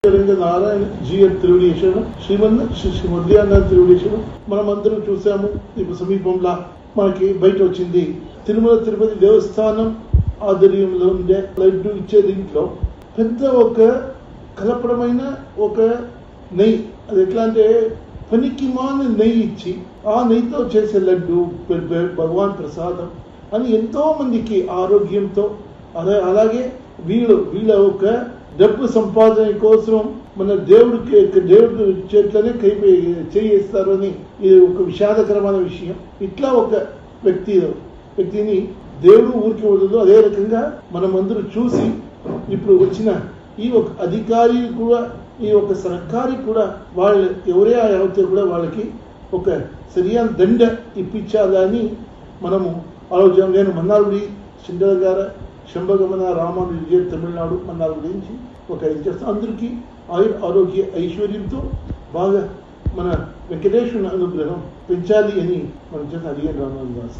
Sriranga Narayana GN తిరువడేశ్వరం Shri మురళీనాథ్ తిరువడేశ్వరం మనమందరం చూసాము. ఇప్పుడు సమీపంలో మనకి బయట వచ్చింది తిరుమల తిరుపతి దేవస్థానం ఆధ్వర్యంలో ఉండే లడ్డు ఇచ్చే దీంట్లో పెద్ద ఒక కలపడమైన ఒక నెయ్యి. అది ఎట్లా అంటే పనికి మాని నెయ్యి ఇచ్చి ఆ నెయ్యితో చేసే లడ్డు భగవాన్ ప్రసాదం అని ఎంతో మందికి ఆరోగ్యంతో అలాగే వీళ్ళ ఒక డబ్బు సంపాదన కోసం మన దేవుడు చేట్లనే చేయిస్తారు అని ఇది ఒక విషాదకరమైన విషయం. ఇట్లా ఒక వ్యక్తిని దేవుడు ఊరికి వదలదు. అదే రకంగా మనమందరూ చూసి ఇప్పుడు వచ్చిన ఈ ఒక అధికారి కూడా ఈ ఒక సర్కారి కూడా వాళ్ళు ఎవరే అవుతే కూడా వాళ్ళకి ఒక సరైన దండ ఇప్పించాలని మనము ఆలోచన. నేను మన్నార్గుడి చిండల గారు శంభగమన రామానుజ తమిళనాడు మన్నార్గుడి నుంచి ఒక ఇది చేస్తాం. అందరికీ ఆరోగ్య ఐశ్వర్యంతో బాగా మన వెంకటేశ్వరుని అనుగ్రహం పెంచాలి అని మనం చేసిన అడిగాను రామానుజ.